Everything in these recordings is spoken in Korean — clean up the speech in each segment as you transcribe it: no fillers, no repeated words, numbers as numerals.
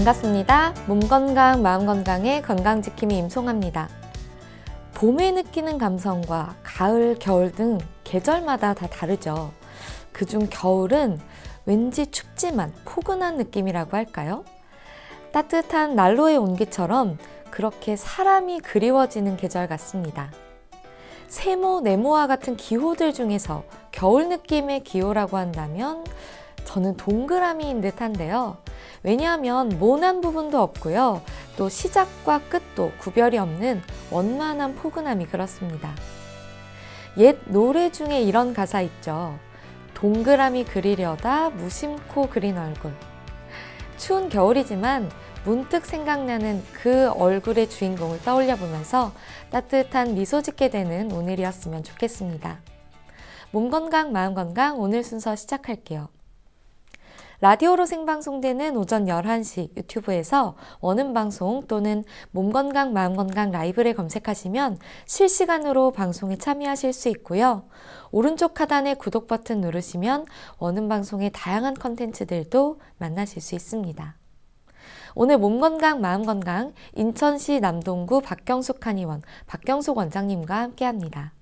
반갑습니다. 몸 건강, 마음 건강의 건강지킴이 임송아입니다. 봄에 느끼는 감성과 가을, 겨울 등 계절마다 다 다르죠. 그중 겨울은 왠지 춥지만 포근한 느낌이라고 할까요? 따뜻한 난로의 온기처럼 그렇게 사람이 그리워지는 계절 같습니다. 세모, 네모와 같은 기호들 중에서 겨울 느낌의 기호라고 한다면 저는 동그라미인 듯한데요. 왜냐하면 모난 부분도 없고요. 또 시작과 끝도 구별이 없는 원만한 포근함이 그렇습니다. 옛 노래 중에 이런 가사 있죠. 동그라미 그리려다 무심코 그린 얼굴. 추운 겨울이지만 문득 생각나는 그 얼굴의 주인공을 떠올려 보면서 따뜻한 미소 짓게 되는 오늘이었으면 좋겠습니다. 몸 건강, 마음 건강 오늘 순서 시작할게요. 라디오로 생방송되는 오전 11시 유튜브에서 원음방송 또는 몸건강 마음건강 라이브를 검색하시면 실시간으로 방송에 참여하실 수 있고요. 오른쪽 하단의 구독 버튼 누르시면 원음방송의 다양한 컨텐츠들도 만나실 수 있습니다. 오늘 몸건강 마음건강 인천시 남동구 박경숙 한의원 박경숙 원장님과 함께합니다.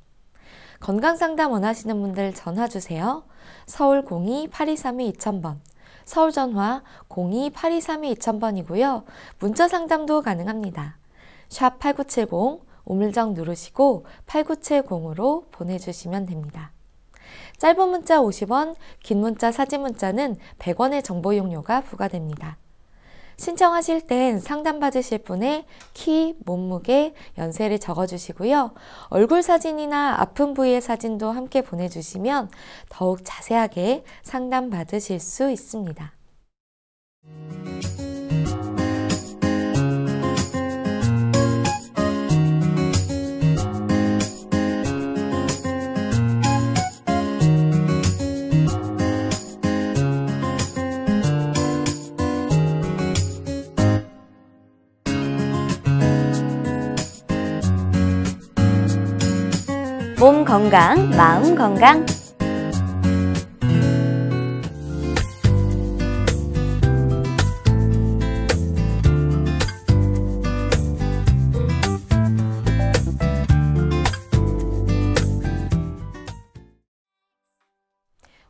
건강상담 원하시는 분들 전화주세요. 서울 02-8232-2000번 서울 전화 02-8232-2000번이고요. 문자 상담도 가능합니다. 샵 8970 우물정 누르시고 8970으로 보내주시면 됩니다. 짧은 문자 50원, 긴 문자 사진 문자는 100원의 정보 이용료가 부과됩니다. 신청하실 땐 상담받으실 분의 키, 몸무게, 연세를 적어주시고요. 얼굴 사진이나 아픈 부위의 사진도 함께 보내주시면 더욱 자세하게 상담받으실 수 있습니다. 몸 건강, 마음 건강.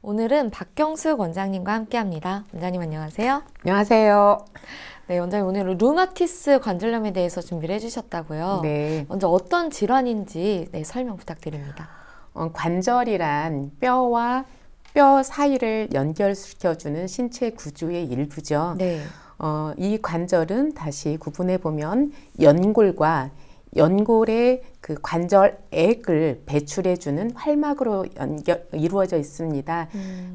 오늘은 박경숙 원장님과 함께합니다. 원장님 안녕하세요. 안녕하세요. 네, 원장님 오늘 루마티스 관절염에 대해서 준비를 해주셨다고요. 네. 먼저 어떤 질환인지 설명 부탁드립니다. 관절이란 뼈와 뼈 사이를 연결시켜주는 신체 구조의 일부죠. 네. 이 관절은 다시 구분해 보면 연골의 그 관절액을 배출해주는 활막으로 이루어져 있습니다.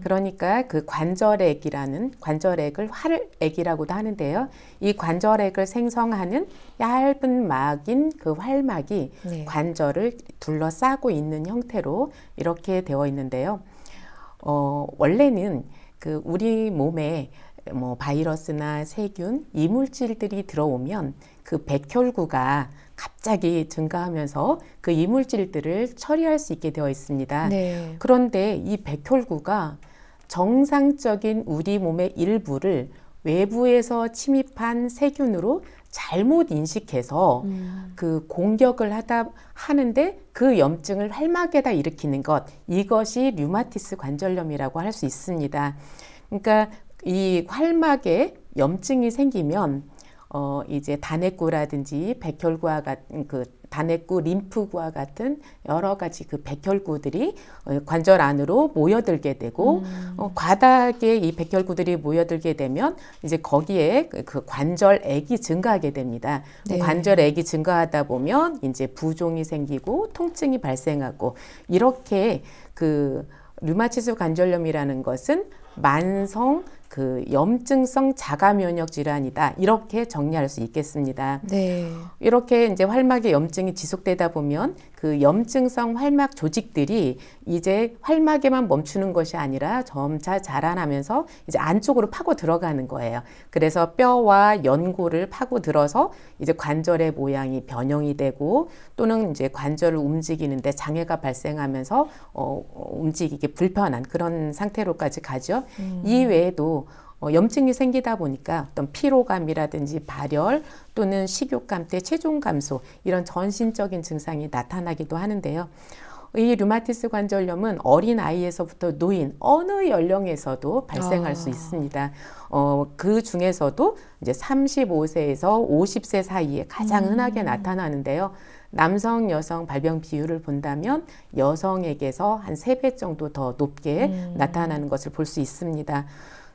그러니까 그 관절액을 활액이라고도 하는데요. 이 관절액을 생성하는 얇은 막인 그 활막이 네. 관절을 둘러싸고 있는 형태로 이렇게 되어 있는데요. 원래는 그 우리 몸에 바이러스나 세균, 이물질들이 들어오면 그 백혈구가 갑자기 증가하면서 그 이물질들을 처리할 수 있게 되어 있습니다. 네. 그런데 이 백혈구가 정상적인 우리 몸의 일부를 외부에서 침입한 세균으로 잘못 인식해서 그 공격을 하는데 그 염증을 활막에다 일으키는 것, 이것이 류마티스 관절염이라고 할 수 있습니다. 그러니까 이 활막에 염증이 생기면 이제 단핵구라든지 백혈구와 같은 그 단핵구, 림프구와 같은 여러 가지 그 백혈구들이 관절 안으로 모여들게 되고 과다하게 이 백혈구들이 모여들게 되면 이제 거기에 그 관절액이 증가하게 됩니다. 네. 관절액이 증가하다 보면 이제 부종이 생기고 통증이 발생하고 이렇게 그 류마티스 관절염이라는 것은 만성 그 염증성 자가면역 질환이다. 이렇게 정리할 수 있겠습니다. 네. 이렇게 이제 활막에 염증이 지속되다 보면 그 염증성 활막 조직들이 이제 활막에만 멈추는 것이 아니라 점차 자라나면서 이제 안쪽으로 파고 들어가는 거예요. 그래서 뼈와 연골을 파고 들어서 이제 관절의 모양이 변형이 되고 또는 이제 관절을 움직이는데 장애가 발생하면서 움직이기 불편한 그런 상태로까지 가죠. 이 외에도 염증이 생기다 보니까 어떤 피로감이라든지 발열 또는 식욕감 때 체중 감소 이런 전신적인 증상이 나타나기도 하는데요. 이 류마티스 관절염은 어린 아이에서부터 노인 어느 연령에서도 발생할 수 있습니다. 그 중에서도 이제 35세에서 50세 사이에 가장 흔하게 나타나는데요. 남성, 여성 발병 비율을 본다면 여성에게서 한 3배 정도 더 높게 나타나는 것을 볼 수 있습니다.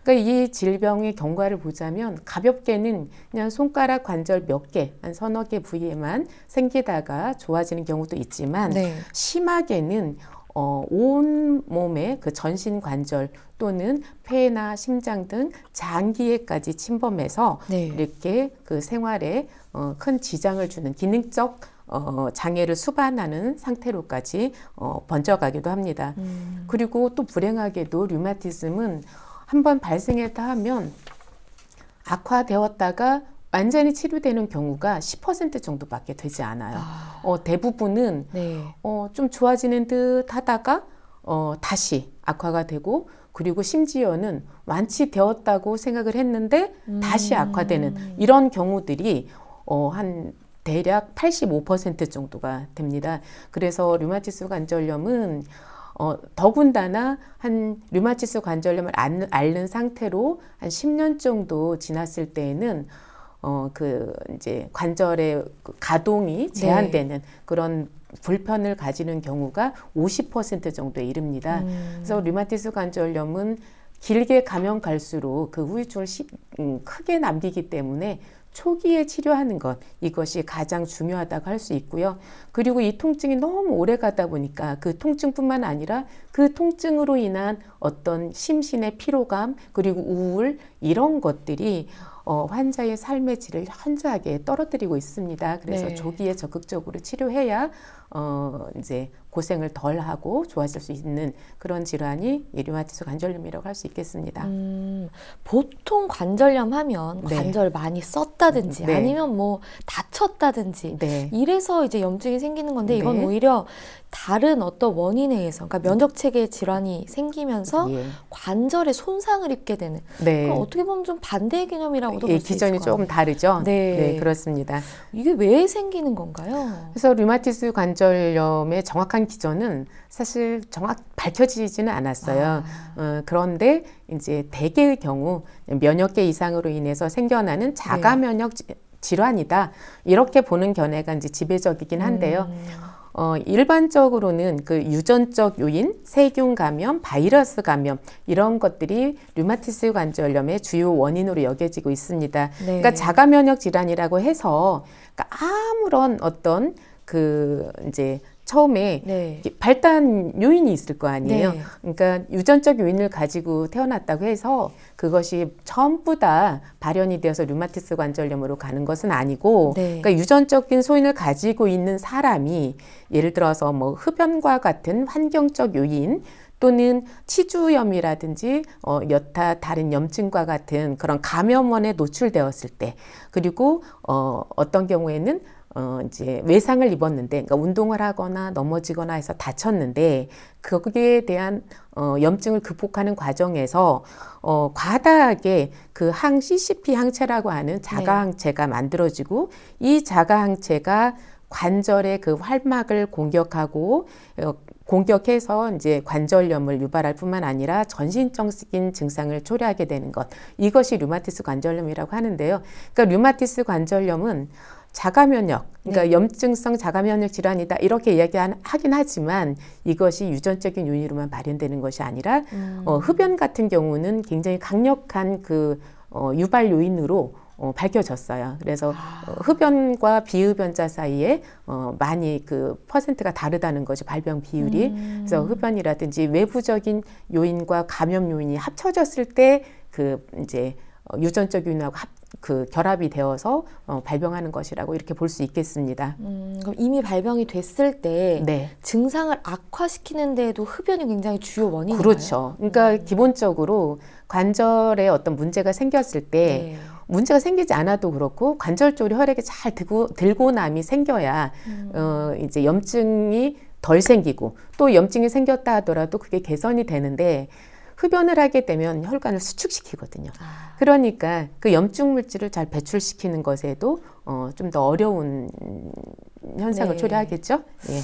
그러니까 이 질병의 경과를 보자면 가볍게는 그냥 손가락 관절 몇 개, 한 서너 개 부위에만 생기다가 좋아지는 경우도 있지만 네. 심하게는 온 몸의 그 전신 관절 또는 폐나 심장 등 장기에까지 침범해서 네. 이렇게 그 생활에 큰 지장을 주는 기능적 장애를 수반하는 상태로까지 번져가기도 합니다. 그리고 또 불행하게도 류마티즘은 한번 발생했다 하면 악화되었다가 완전히 치료되는 경우가 10% 정도밖에 되지 않아요. 대부분은 네. 좀 좋아지는 듯 하다가 다시 악화가 되고 그리고 심지어는 완치되었다고 생각을 했는데 다시 악화되는 이런 경우들이 한 대략 85% 정도가 됩니다. 그래서 류마티스 관절염은 더군다나 한 류마티스 관절염을 앓는 상태로 한 10년 정도 지났을 때에는 그 이제 관절의 가동이 제한되는 네. 그런 불편을 가지는 경우가 50% 정도에 이릅니다. 그래서 류마티스 관절염은 길게 가면 갈수록 그 후유증을 크게 남기기 때문에 초기에 치료하는 것, 이것이 가장 중요하다고 할 수 있고요. 그리고 이 통증이 너무 오래 가다 보니까 그 통증뿐만 아니라 그 통증으로 인한 어떤 심신의 피로감 그리고 우울 이런 것들이 환자의 삶의 질을 현저하게 떨어뜨리고 있습니다. 그래서 네. 조기에 적극적으로 치료해야 이제 고생을 덜 하고 좋아질 수 있는 그런 질환이 이 류마티스 관절염이라고 할 수 있겠습니다. 보통 관절염 하면 네. 관절 많이 썼다든지 네. 아니면 뭐 다쳤다든지 네. 이래서 이제 염증이 생기는 건데 이건 네. 오히려 다른 어떤 원인에 의해서 그러니까 면역체계 질환이 생기면서 예. 관절에 손상을 입게 되는 네. 그럼 어떻게 보면 좀 반대의 개념이라고도 볼 수 있을 기전이 것 조금 같아요. 다르죠. 네. 네, 그렇습니다. 이게 왜 생기는 건가요? 그래서 류마티스 관절염의 정확한 기전은 사실 밝혀지지는 않았어요. 그런데 이제 대개의 경우 면역계 이상으로 인해서 생겨나는 자가 면역 질환이다. 이렇게 보는 견해가 이제 지배적이긴 한데요. 일반적으로는 그 유전적 요인, 세균 감염, 바이러스 감염 이런 것들이 류마티스 관절염의 주요 원인으로 여겨지고 있습니다. 네. 그러니까 자가 면역 질환이라고 해서 그러니까 아무런 어떤 그 이제 처음에 네. 발단 요인이 있을 거 아니에요. 네. 그러니까 유전적 요인을 가지고 태어났다고 해서 그것이 전부 다 발현이 되어서 류마티스 관절염으로 가는 것은 아니고 네. 그러니까 유전적인 소인을 가지고 있는 사람이 예를 들어서 뭐 흡연과 같은 환경적 요인 또는 치주염이라든지 여타 다른 염증과 같은 그런 감염원에 노출되었을 때 그리고 어떤 경우에는 이제 외상을 입었는데, 그러니까 운동을 하거나 넘어지거나 해서 다쳤는데, 거기에 대한 염증을 극복하는 과정에서 과다하게 그 CCP 항체라고 하는 자가항체가 만들어지고, 이 자가항체가 관절의 그 활막을 공격해서 이제 관절염을 유발할 뿐만 아니라 전신적인 증상을 초래하게 되는 것. 이것이 류마티스 관절염이라고 하는데요. 그러니까 류마티스 관절염은 자가면역, 그러니까 염증성 자가면역 질환이다 이렇게 이야기하긴 하지만 이것이 유전적인 요인으로만 발현되는 것이 아니라 흡연 같은 경우는 굉장히 강력한 그 유발 요인으로 밝혀졌어요. 그래서 흡연과 비흡연자 사이에 많이 그 퍼센트가 다르다는 거죠. 발병 비율이. 그래서 흡연이라든지 외부적인 요인과 감염 요인이 합쳐졌을 때 그 이제 유전적 요인하고 그 결합이 되어서 발병하는 것이라고 이렇게 볼 수 있겠습니다. 그럼 이미 발병이 됐을 때 증상을 악화시키는 데에도 흡연이 굉장히 주요 원인인가요? 그렇죠. 그러니까 기본적으로 관절에 어떤 문제가 생겼을 때 문제가 생기지 않아도 그렇고 관절 쪽으로 혈액이 잘 들고 남이 생겨야 이제 염증이 덜 생기고 또 염증이 생겼다 하더라도 그게 개선이 되는데 흡연을 하게 되면 혈관을 수축시키거든요. 그러니까 그 염증 물질을 잘 배출시키는 것에도 좀 더 어려운 현상을 네. 초래하겠죠. 예.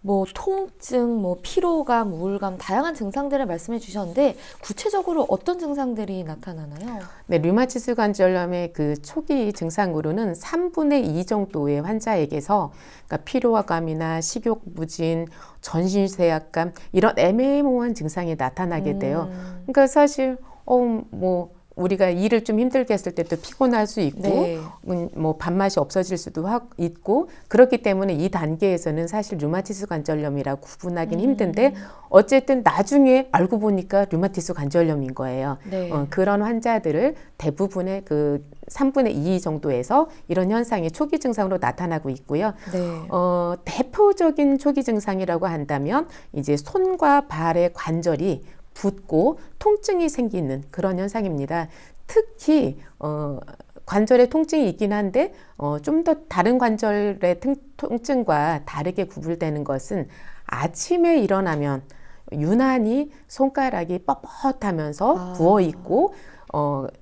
뭐 통증, 뭐 피로감, 우울감 다양한 증상들을 말씀해 주셨는데 구체적으로 어떤 증상들이 나타나나요? 네, 류마티스 관절염의 그 초기 증상으로는 3분의 2 정도의 환자에게서 그러니까 피로감이나 식욕 부진, 전신쇠약감 이런 애매모호한 증상이 나타나게 돼요. 그러니까 사실 뭐 우리가 일을 좀 힘들게 했을 때 또 피곤할 수 있고 네. 뭐 밥맛이 없어질 수도 있고 그렇기 때문에 이 단계에서는 사실 류마티스 관절염이라고 구분하기는 힘든데 어쨌든 나중에 알고 보니까 류마티스 관절염인 거예요. 네. 그런 환자들을 대부분의 그 3분의 2 정도에서 이런 현상이 초기 증상으로 나타나고 있고요. 네. 대표적인 초기 증상이라고 한다면 이제 손과 발의 관절이 붓고 통증이 생기는 그런 현상입니다. 특히 관절에 통증이 있긴 한데 좀 더 다른 관절의 통증과 다르게 구분되는 것은 아침에 일어나면 유난히 손가락이 뻣뻣하면서 부어 있고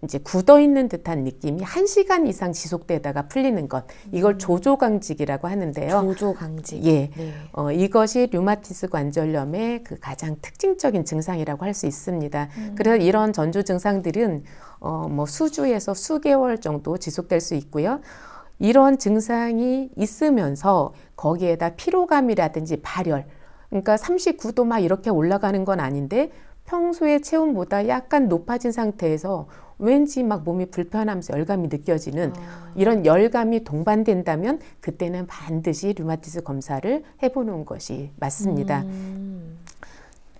이제 굳어 있는 듯한 느낌이 1시간 이상 지속되다가 풀리는 것. 이걸 조조강직이라고 하는데요. 조조강직. 예. 네. 이것이 류마티스 관절염의 그 가장 특징적인 증상이라고 할 수 있습니다. 그래서 이런 전조 증상들은 뭐 수주에서 수개월 정도 지속될 수 있고요. 이런 증상이 있으면서 거기에다 피로감이라든지 발열, 그러니까 39도 막 이렇게 올라가는 건 아닌데 평소의 체온보다 약간 높아진 상태에서 왠지 막 몸이 불편하면서 열감이 느껴지는 이런 열감이 동반된다면 그때는 반드시 류마티스 검사를 해보는 것이 맞습니다.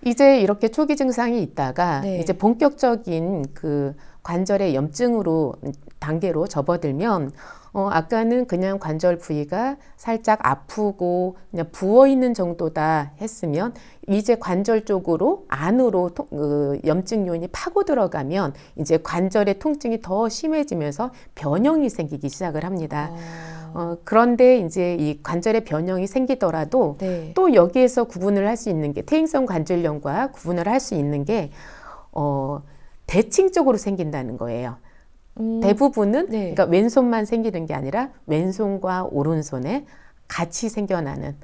이제 이렇게 초기 증상이 있다가 네. 이제 본격적인 그 관절의 염증으로 단계로 접어들면 아까는 그냥 관절 부위가 살짝 아프고 그냥 부어 있는 정도다 했으면 이제 관절 쪽으로 안으로 염증 요인이 파고 들어가면 이제 관절의 통증이 더 심해지면서 변형이 생기기 시작을 합니다. 그런데 이제 이 관절의 변형이 생기더라도 네. 또 여기에서 구분을 할 수 있는 게 퇴행성 관절염과 구분을 할 수 있는 게 대칭적으로 생긴다는 거예요. 대부분은 네. 그러니까 왼손만 생기는 게 아니라 왼손과 오른손에 같이 생겨나는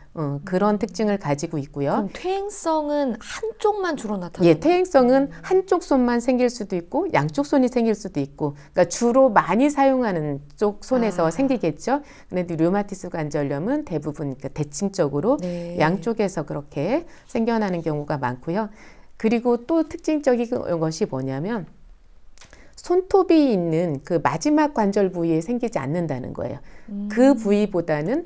그런 특징을 가지고 있고요. 그럼 퇴행성은 한쪽만 주로 나타나요? 예, 퇴행성은 한쪽 손만 생길 수도 있고 양쪽 손이 생길 수도 있고 그러니까 주로 많이 사용하는 쪽 손에서 생기겠죠. 그런데 류마티스 관절염은 대부분 그러니까 대칭적으로 네. 양쪽에서 그렇게 생겨나는 경우가 많고요. 그리고 또 특징적인 것이 뭐냐면 손톱이 있는 그 마지막 관절 부위에 생기지 않는다는 거예요. 그 부위보다는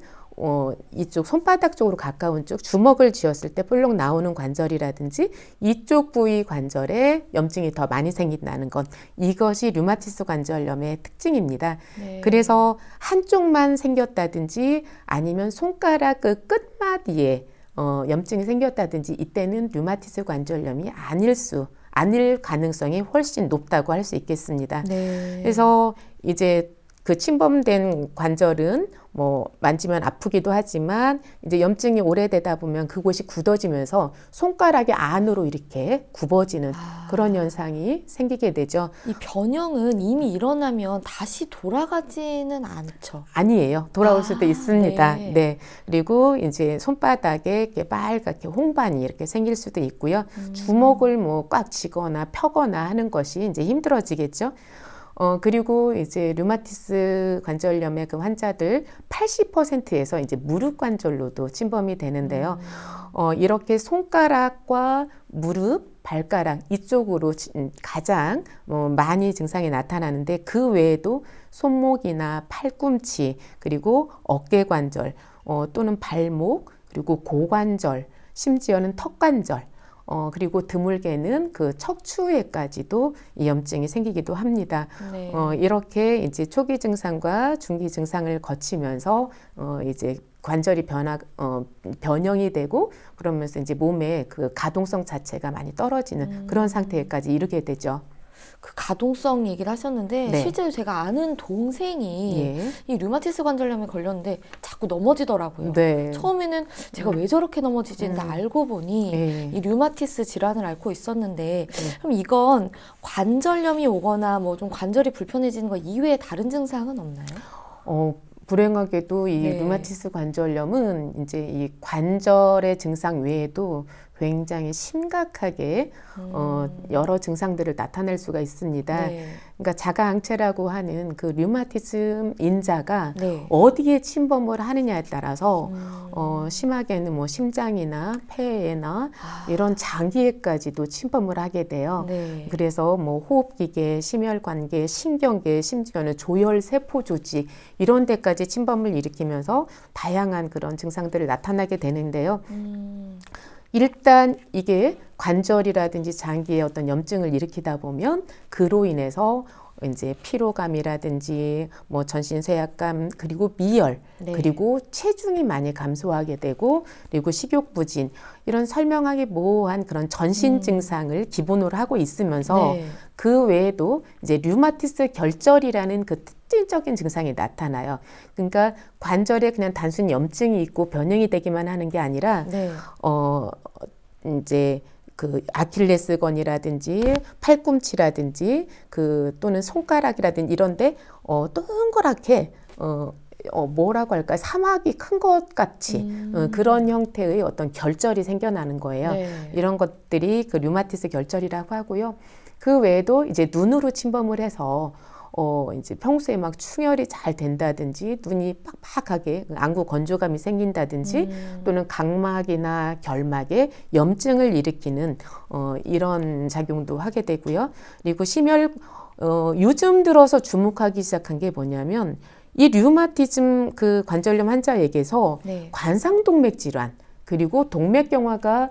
이쪽 손바닥 쪽으로 가까운 쪽 주먹을 쥐었을 때 볼록 나오는 관절이라든지 이쪽 부위 관절에 염증이 더 많이 생긴다는 것. 이것이 류마티스 관절염의 특징입니다. 네. 그래서 한쪽만 생겼다든지 아니면 손가락 그 끝마디에 염증이 생겼다든지 이때는 류마티스 관절염이 아닐 가능성이 훨씬 높다고 할 수 있겠습니다. 네. 그래서 이제 그 침범된 관절은 뭐 만지면 아프기도 하지만 이제 염증이 오래되다 보면 그곳이 굳어지면서 손가락이 안으로 이렇게 굽어지는 그런 현상이 생기게 되죠. 이 변형은 이미 일어나면 다시 돌아가지는 않죠. 아니에요. 돌아올 수도 있습니다. 네. 네. 그리고 이제 손바닥에 이렇게 빨갛게 홍반이 이렇게 생길 수도 있고요. 주먹을 뭐 꽉 쥐거나 펴거나 하는 것이 이제 힘들어지겠죠. 그리고 이제 류마티스 관절염의 그 환자들 80%에서 이제 무릎 관절로도 침범이 되는데요. 이렇게 손가락과 무릎, 발가락 이쪽으로 가장 많이 증상이 나타나는데 그 외에도 손목이나 팔꿈치 그리고 어깨 관절 또는 발목 그리고 고관절 심지어는 턱 관절 그리고 드물게는 그 척추에까지도 이 염증이 생기기도 합니다. 네. 이렇게 이제 초기 증상과 중기 증상을 거치면서 이제 관절이 변형이 되고 그러면서 이제 몸의 그 가동성 자체가 많이 떨어지는 그런 상태까지 이르게 되죠. 그 가동성 얘기를 하셨는데 네. 실제로 제가 아는 동생이 예. 이 류마티스 관절염에 걸렸는데 자꾸 넘어지더라고요. 네. 처음에는 제가 왜 저렇게 넘어지지 알고 보니 예. 이 류마티스 질환을 앓고 있었는데 그럼 이건 관절염이 오거나 뭐 좀 관절이 불편해지는 거 이외에 다른 증상은 없나요? 불행하게도 이 네. 류마티스 관절염은 이제 이 관절의 증상 외에도 굉장히 심각하게 여러 증상들을 나타낼 수가 있습니다. 네. 그러니까 자가항체라고 하는 그 류마티즘 인자가 네. 어디에 침범을 하느냐에 따라서 심하게는 뭐 심장이나 폐에나 이런 장기에까지도 침범을 하게 돼요. 네. 그래서 뭐 호흡기계, 심혈관계, 신경계, 심지어는 조혈세포 조직 이런 데까지 침범을 일으키면서 다양한 그런 증상들을 나타나게 되는데요. 일단 이게 관절이라든지 장기에 어떤 염증을 일으키다 보면 그로 인해서 이제 피로감이라든지 뭐 전신 쇠약감 그리고 미열 네. 그리고 체중이 많이 감소하게 되고 그리고 식욕 부진 이런 설명하기 모호한 그런 전신 증상을 기본으로 하고 있으면서 네. 그 외에도 이제 류마티스 결절이라는 그 특징적인 증상이 나타나요. 그러니까 관절에 그냥 단순히 염증이 있고 변형이 되기만 하는 게 아니라 네. 이제 그 아킬레스건이라든지 팔꿈치라든지 그 또는 손가락이라든지 이런데 동그랗게 뭐라고 할까 사막이 큰 것 같이 그런 형태의 어떤 결절이 생겨나는 거예요. 네. 이런 것들이 그 류마티스 결절이라고 하고요. 그 외에도 이제 눈으로 침범을 해서 이제 평소에 막 충혈이 잘 된다든지 눈이 빡빡하게 안구 건조감이 생긴다든지 또는 각막이나 결막에 염증을 일으키는 이런 작용도 하게 되고요. 그리고 요즘 들어서 주목하기 시작한 게 뭐냐면 이 류마티즘 그 관절염 환자에게서 네. 관상동맥 질환 그리고 동맥경화가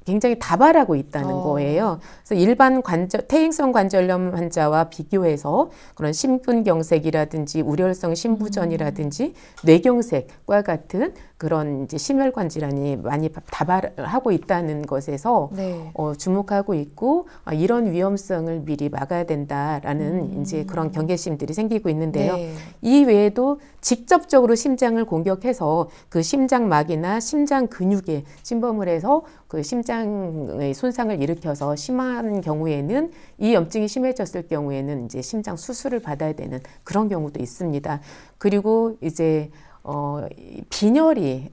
굉장히 다발하고 있다는 거예요. 그래서 일반 퇴행성 관절염 환자와 비교해서 그런 심근경색이라든지 우려성 심부전이라든지 뇌경색과 같은 그런 이제 심혈관 질환이 많이 다발하고 있다는 것에서 네. 주목하고 있고 이런 위험성을 미리 막아야 된다라는 이제 그런 경계심들이 생기고 있는데요. 네. 이 외에도 직접적으로 심장을 공격해서 그 심장막이나 심장 근육에 침범을 해서 그 심장의 손상을 일으켜서 심한 경우에는 이 염증이 심해졌을 경우에는 이제 심장 수술을 받아야 되는 그런 경우도 있습니다. 그리고 이제 빈혈이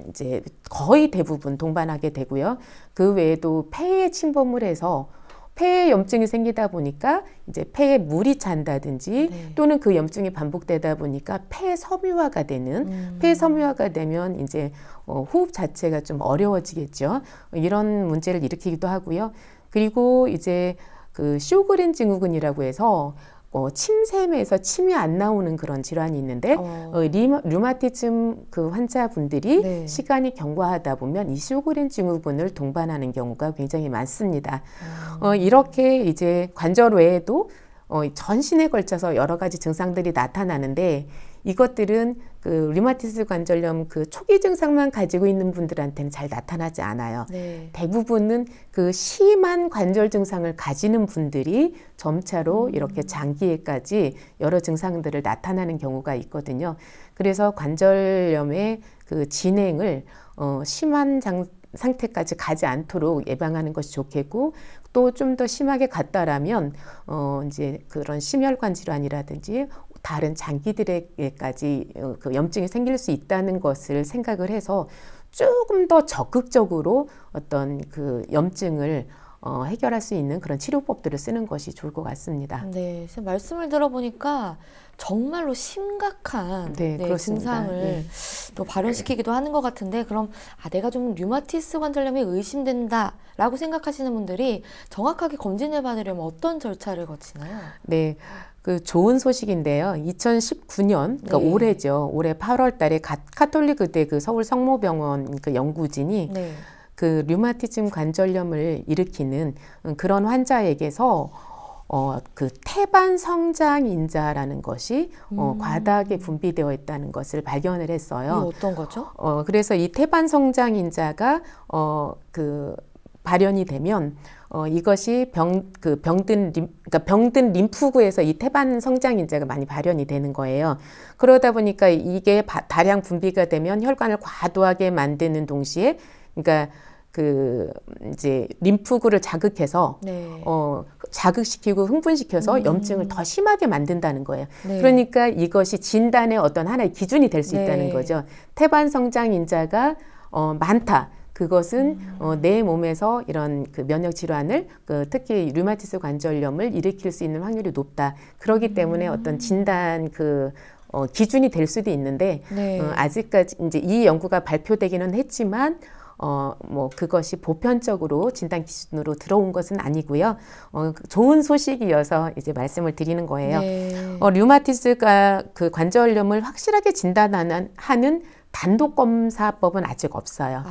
이제 거의 대부분 동반하게 되고요. 그 외에도 폐에 침범을 해서 폐에 염증이 생기다 보니까 이제 폐에 물이 찬다든지 네. 또는 그 염증이 반복되다 보니까 폐 섬유화가 되는 폐 섬유화가 되면 이제 호흡 자체가 좀 어려워지겠죠. 이런 문제를 일으키기도 하고요. 그리고 이제 그 쇼그렌 증후군이라고 해서 침샘에서 침이 안 나오는 그런 질환이 있는데 류마티즘 그 환자분들이 네. 시간이 시간이 경과하다 보면 이 쇼그렌 증후군을 동반하는 경우가 굉장히 많습니다. 이렇게 이제 관절 외에도 전신에 걸쳐서 여러 가지 증상들이 나타나는데 이것들은 그 류마티스 관절염 그 초기 증상만 가지고 있는 분들한테는 잘 나타나지 않아요. 네. 대부분은 그 심한 관절 증상을 가지는 분들이 점차로 이렇게 장기에까지 여러 증상들을 나타나는 경우가 있거든요. 그래서 관절염의 그 진행을 심한 상태까지 가지 않도록 예방하는 것이 좋겠고 또 좀 더 심하게 갔다라면 이제 그런 심혈관 질환이라든지 다른 장기들에게까지 그 염증이 생길 수 있다는 것을 생각을 해서 조금 더 적극적으로 어떤 그 염증을 해결할 수 있는 그런 치료법들을 쓰는 것이 좋을 것 같습니다. 네, 지금 말씀을 들어보니까 정말로 심각한 네, 그렇습니다. 증상을 네. 또 발현시키기도 하는 것 같은데 그럼 내가 좀 류마티스 관절염이 의심된다라고 생각하시는 분들이 정확하게 검진을 받으려면 어떤 절차를 거치나요? 네. 그 좋은 소식인데요. 2019년, 그러니까 네. 올해죠. 올해 8월 달에 가톨릭 의대 그 서울 성모병원 그 연구진이 네. 그 류마티즘 관절염을 일으키는 그런 환자에게서 그 태반 성장 인자라는 것이 과다하게 분비되어 있다는 것을 발견을 했어요. 이게 어떤 거죠? 그래서 이 태반 성장 인자가 그 발현이 되면 이것이 그러니까 병든 림프구에서 이 태반 성장 인자가 많이 발현이 되는 거예요. 그러다 보니까 이게 다량 분비가 되면 혈관을 과도하게 만드는 동시에, 그러니까 이제 림프구를 자극해서 네. 자극시키고 흥분시켜서 염증을 더 심하게 만든다는 거예요. 네. 그러니까 이것이 진단의 어떤 하나의 기준이 될 수 있다는 네. 거죠. 태반 성장 인자가 많다. 그것은 내 몸에서 이런 그 면역 질환을 특히 류마티스 관절염을 일으킬 수 있는 확률이 높다. 그렇기 때문에 어떤 진단 기준이 될 수도 있는데 네. 아직까지 이제 이 연구가 발표되기는 했지만 그것이 보편적으로 진단 기준으로 들어온 것은 아니고요. 좋은 소식이어서 이제 말씀을 드리는 거예요. 네. 류마티스가 그 관절염을 확실하게 진단하는 단독 검사법은 아직 없어요.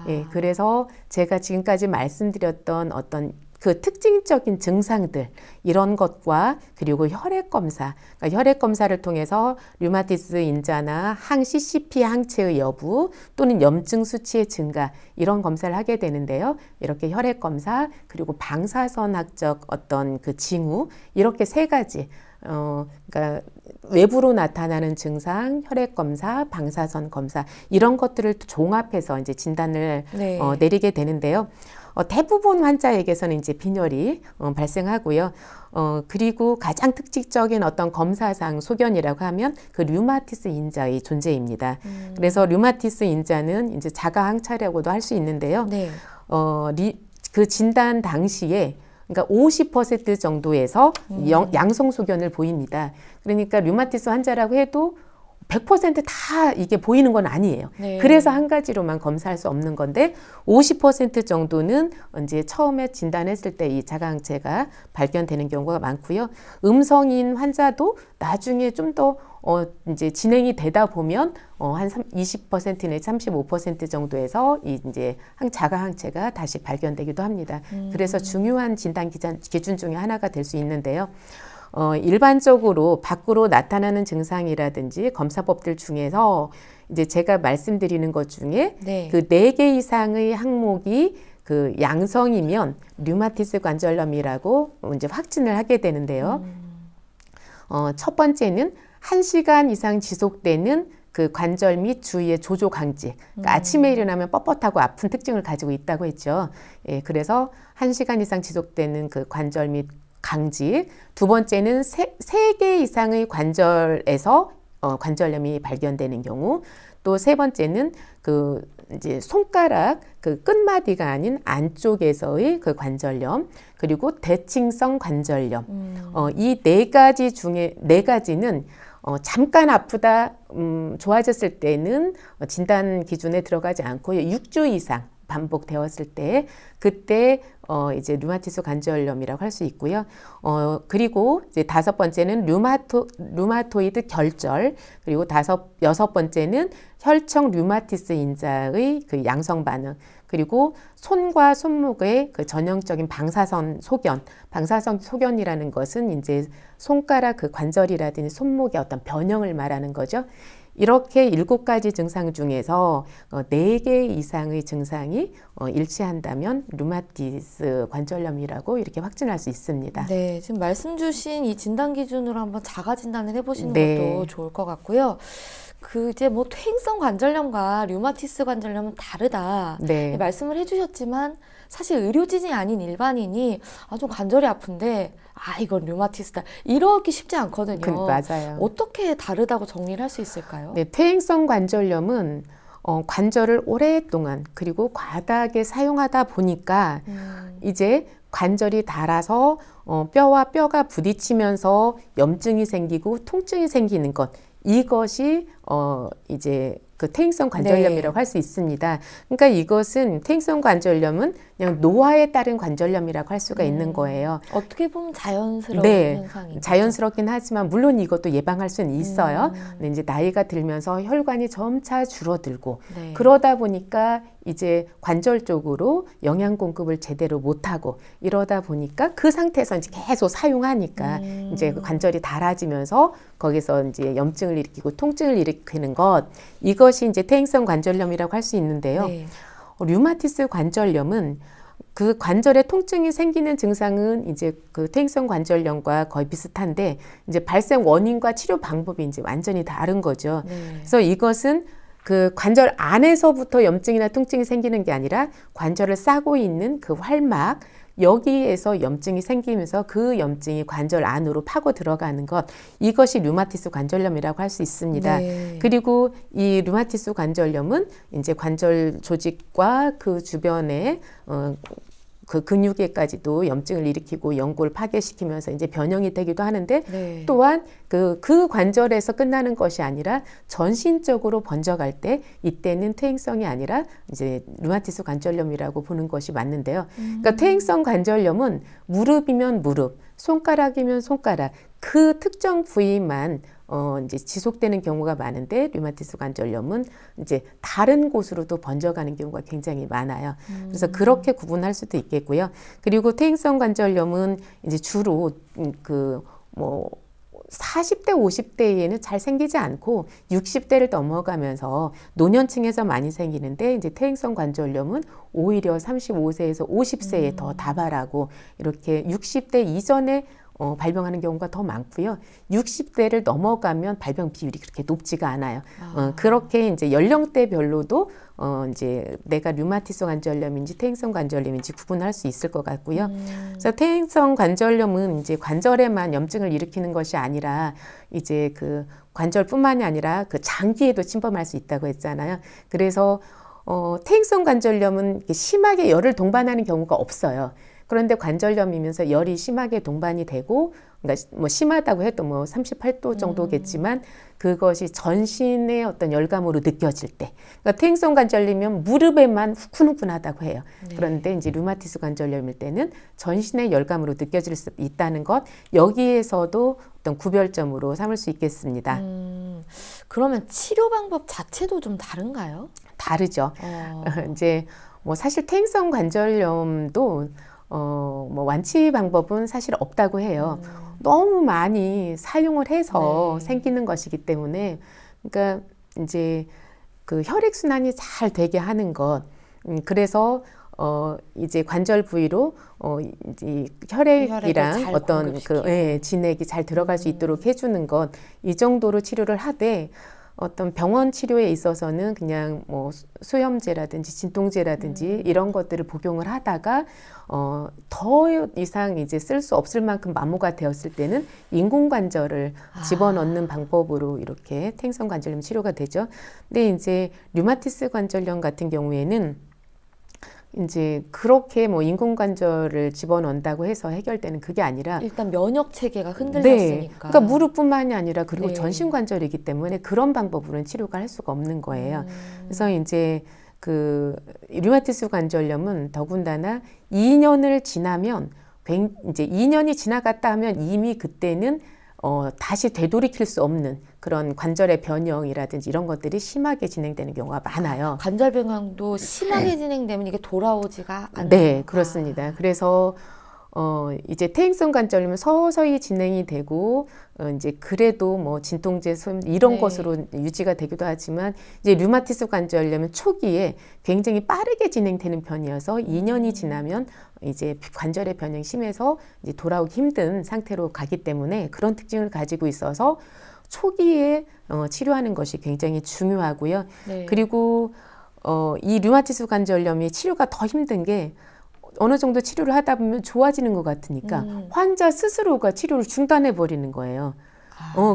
예, 그래서 제가 지금까지 말씀드렸던 어떤 그 특징적인 증상들 이런 것과 그리고 혈액 검사, 그러니까 혈액 검사를 통해서 류마티스 인자나 CCP 항체의 여부 또는 염증 수치의 증가 이런 검사를 하게 되는데요. 이렇게 혈액 검사 그리고 방사선학적 어떤 그 징후 이렇게 세 가지 그러니까 외부로 나타나는 증상, 혈액 검사, 방사선 검사 이런 것들을 종합해서 이제 진단을 네. 내리게 되는데요. 대부분 환자에게서는 이제 빈혈이 발생하고요. 그리고 가장 특징적인 어떤 검사상 소견이라고 하면 그 류마티스 인자의 존재입니다. 그래서 류마티스 인자는 이제 자가 항체라고도 할 수 있는데요. 네. 그 진단 당시에 그러니까 50% 정도에서 양성 소견을 보입니다. 그러니까 류마티스 환자라고 해도 100% 이게 보이는 건 아니에요. 네. 그래서 한 가지로만 검사할 수 없는 건데 50% 정도는 이제 처음에 진단했을 때 이 자가항체가 발견되는 경우가 많고요. 음성인 환자도 나중에 좀 더 이제 진행이 되다 보면 한 20% 내지 35% 정도에서 이제 자가항체가 다시 발견되기도 합니다. 그래서 중요한 진단 기준 중에 하나가 될 수 있는데요. 일반적으로 밖으로 나타나는 증상이라든지 검사법들 중에서 이제 제가 말씀드리는 것 중에 네. 그 4개 이상의 항목이 그 양성이면 류마티스 관절염이라고 이제 확진을 하게 되는데요. 첫 번째는 1시간 이상 지속되는 그 관절 및 주위의 조조 강직. 그러니까 아침에 일어나면 뻣뻣하고 아픈 특징을 가지고 있다고 했죠. 예, 그래서 1시간 이상 지속되는 그 관절 및 강직. 두 번째는 3개 이상의 관절에서 관절염이 발견되는 경우. 또 세 번째는 그 이제 손가락 그 끝마디가 아닌 안쪽에서의 그 관절염. 그리고 대칭성 관절염. 이 4가지 중에 4가지는 잠깐 아프다 좋아졌을 때는 진단 기준에 들어가지 않고요. 6주 이상 반복되었을 때 그때 이제 류마티스 관절염이라고 할 수 있고요. 그리고 이제 5번째는 류마토이드 결절, 그리고 여섯 번째는 혈청 류마티스 인자의 그 양성 반응, 그리고 손과 손목의 그 전형적인 방사선 소견이라는 것은 이제 손가락 그 관절이라든지 손목의 어떤 변형을 말하는 거죠. 이렇게 7가지 증상 중에서 4개 이상의 증상이 일치한다면 류마티스 관절염이라고 이렇게 확진할 수 있습니다. 네, 지금 말씀 주신 이 진단 기준으로 한번 자가 진단을 해보시는 네. 것도 좋을 것 같고요. 이제 뭐 퇴행성 관절염과 류마티스 관절염은 다르다. 네. 말씀을 해주셨지만 사실 의료진이 아닌 일반인이 좀 관절이 아픈데 이건 류마티스다 이러기 쉽지 않거든요. 맞아요. 어떻게 다르다고 정리를 할 수 있을까요? 네, 퇴행성 관절염은 관절을 오랫동안 그리고 과다하게 사용하다 보니까 이제 관절이 닳아서 뼈와 뼈가 부딪히면서 염증이 생기고 통증이 생기는 것, 이것이 이제 그 퇴행성 관절염이라고 할 수 있습니다. 그러니까 이것은 퇴행성 관절염은 그냥 노화에 따른 관절염이라고 할 수가 있는 거예요. 어떻게 보면 자연스러운 현상이죠. 자연스럽긴 하지만 물론 이것도 예방할 수는 있어요. 근데 이제 나이가 들면서 혈관이 점차 줄어들고 그러다 보니까 이제 관절 쪽으로 영양 공급을 제대로 못하고 이러다 보니까 그 상태에서 이제 계속 사용하니까 이제 그 관절이 닳아지면서 거기서 이제 염증을 일으키고 통증을 일으키는 것, 이것이 이제 퇴행성 관절염이라고 할 수 있는데요. 류마티스 관절염은 그 관절에 통증이 생기는 증상은 이제 그 퇴행성 관절염과 거의 비슷한데 이제 발생 원인과 치료 방법이 이제 완전히 다른 거죠. 그래서 이것은 그 관절 안에서부터 염증이나 통증이 생기는 게 아니라 관절을 싸고 있는 그 활막 여기에서 염증이 생기면서 그 염증이 관절 안으로 파고 들어가는 것, 이것이 류마티스 관절염이라고 할 수 있습니다. 그리고 이 류마티스 관절염은 이제 관절 조직과 그 주변에 그 근육에까지도 염증을 일으키고 연골 파괴시키면서 이제 변형이 되기도 하는데 또한 그 관절에서 끝나는 것이 아니라 전신적으로 번져갈 때 이때는 퇴행성이 아니라 이제 류마티스 관절염이라고 보는 것이 맞는데요. 그러니까 퇴행성 관절염은 무릎이면 무릎, 손가락이면 손가락 그 특정 부위만 이제 지속되는 경우가 많은데 류마티스 관절염은 이제 다른 곳으로도 번져가는 경우가 굉장히 많아요. 그래서 그렇게 구분할 수도 있겠고요. 그리고 퇴행성 관절염은 이제 주로 그 뭐 40대, 50대에는 잘 생기지 않고 60대를 넘어가면서 노년층에서 많이 생기는데 이제 퇴행성 관절염은 오히려 35세에서 50세에 더 다발하고 이렇게 60대 이전에 발병하는 경우가 더 많고요. 60대를 넘어가면 발병 비율이 그렇게 높지가 않아요. 그렇게 이제 연령대별로도 이제 내가 류마티스 관절염인지 퇴행성 관절염인지 구분할 수 있을 것 같고요. 그래서 퇴행성 관절염은 이제 관절에만 염증을 일으키는 것이 아니라 이제 그 관절뿐만이 아니라 그 장기에도 침범할 수 있다고 했잖아요. 그래서 퇴행성 관절염은 심하게 열을 동반하는 경우가 없어요. 그런데 관절염이면서 열이 심하게 동반이 되고, 그러니까 뭐 심하다고 해도 뭐 38도 정도겠지만 그것이 전신의 어떤 열감으로 느껴질 때, 그러니까 퇴행성 관절염이면 무릎에만 후끈후끈하다고 해요. 그런데 이제 류마티스 관절염일 때는 전신의 열감으로 느껴질 수 있다는 것, 여기에서도 어떤 구별점으로 삼을 수 있겠습니다. 그러면 치료 방법 자체도 좀 다른가요? 다르죠. 이제 뭐 사실 퇴행성 관절염도 뭐 완치 방법은 사실 없다고 해요. 너무 많이 사용을 해서 생기는 것이기 때문에, 그러니까 이제 그 혈액순환이 잘 되게 하는 것, 그래서 이제 관절 부위로 이제 혈액이랑 어떤 그 진액이 잘 들어갈 수 있도록 해주는 것, 이 정도로 치료를 하되, 어떤 병원 치료에 있어서는 그냥 뭐 수염제라든지 진통제라든지 이런 것들을 복용을 하다가 더 이상 이제 쓸 수 없을 만큼 만무가 되었을 때는 인공관절을 집어넣는 방법으로 이렇게 퇴행성 관절염 치료가 되죠. 근데 이제 류마티스 관절염 같은 경우에는 이제 그렇게 뭐 인공관절을 집어넣는다고 해서 해결되는 그게 아니라 일단 면역 체계가 흔들렸으니까. 그러니까 무릎뿐만이 아니라 그리고 전신관절이기 때문에 그런 방법으로는 치료가 할 수가 없는 거예요. 그래서 이제 그 류마티스 관절염은 더군다나 2년을 지나면 이제 2년이 지나갔다 하면 이미 그때는 다시 되돌이킬 수 없는 그런 관절의 변형이라든지 이런 것들이 심하게 진행되는 경우가 많아요. 관절 변형도 심하게 진행되면 이게 돌아오지가 않아요. 네, 그렇습니다. 그래서 이제 퇴행성 관절염은 서서히 진행이 되고 이제 그래도 뭐 진통제, 소염 이런 것으로 유지가 되기도 하지만 이제 류마티스 관절염은 초기에 굉장히 빠르게 진행되는 편이어서 2년이 지나면 이제 관절의 변형이 심해서 이제 돌아오기 힘든 상태로 가기 때문에 그런 특징을 가지고 있어서 초기에 치료하는 것이 굉장히 중요하고요. 그리고 이 류마티스 관절염이 치료가 더 힘든 게 어느 정도 치료를 하다 보면 좋아지는 것 같으니까 환자 스스로가 치료를 중단해 버리는 거예요.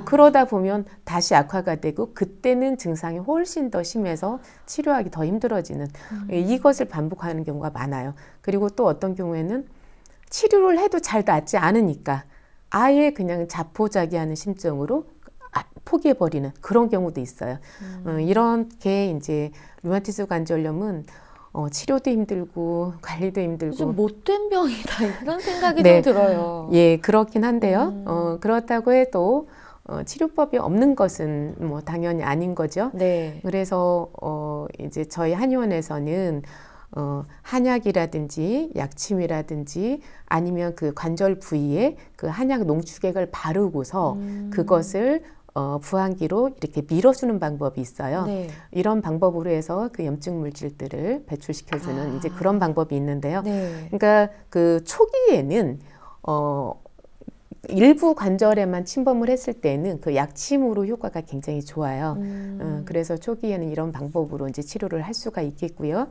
그러다 보면 다시 악화가 되고 그때는 증상이 훨씬 더 심해서 치료하기 더 힘들어지는 이것을 반복하는 경우가 많아요. 그리고 또 어떤 경우에는 치료를 해도 잘 낫지 않으니까 아예 그냥 자포자기하는 심정으로 포기해버리는 그런 경우도 있어요. 이렇게 이제 류마티스 관절염은 치료도 힘들고 관리도 힘들고 좀 못된 병이다 이런 생각이 좀 들어요. 예, 그렇긴 한데요. 그렇다고 해도 치료법이 없는 것은 뭐 당연히 아닌 거죠. 그래서 이제 저희 한의원에서는 한약이라든지 약침이라든지 아니면 그 관절 부위에 그 한약 농축액을 바르고서 그것을 부항기로 이렇게 밀어주는 방법이 있어요. 네. 이런 방법으로 해서 그 염증 물질들을 배출시켜주는 이제 그런 방법이 있는데요. 네. 그러니까 그 초기에는 일부 관절에만 침범을 했을 때는 그 약침으로 효과가 굉장히 좋아요. 그래서 초기에는 이런 방법으로 이제 치료를 할 수가 있겠고요.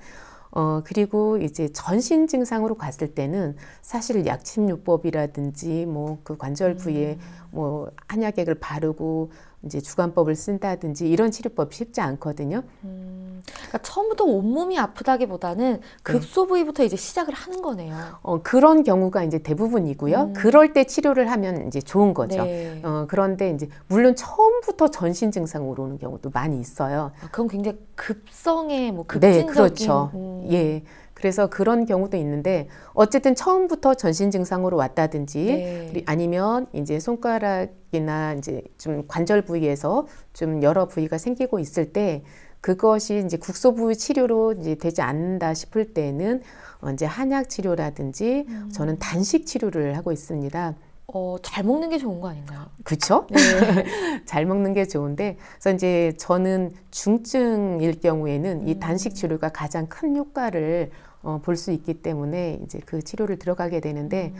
그리고 이제 전신 증상으로 갔을 때는 사실 약침요법이라든지 뭐 그 관절 부위에 뭐 한약액을 바르고 이제 주간법을 쓴다든지 이런 치료법이 쉽지 않거든요. 그러니까 처음부터 온몸이 아프다기보다는 극소 부위부터 이제 시작을 하는 거네요. 그런 경우가 이제 대부분이고요. 그럴 때 치료를 하면 이제 좋은 거죠. 네. 그런데 이제 물론 처음부터 전신 증상으로 오는 경우도 많이 있어요. 그럼 굉장히 급성의 뭐 급진적인. 네, 그렇죠. 예. 그래서 그런 경우도 있는데 어쨌든 처음부터 전신 증상으로 왔다든지 네. 아니면 이제 손가락이나 이제 좀 관절 부위에서 좀 여러 부위가 생기고 있을 때 그것이 이제 국소 부위 치료로 이제 되지 않는다 싶을 때는 이제 한약 치료라든지 저는 단식 치료를 하고 있습니다. 잘 먹는 게 좋은 거 아닌가요? 그렇죠? 네. 잘 먹는 게 좋은데, 그래서 이제 저는 중증일 경우에는 이 단식 치료가 가장 큰 효과를 볼 수 있기 때문에 이제 그 치료를 들어가게 되는데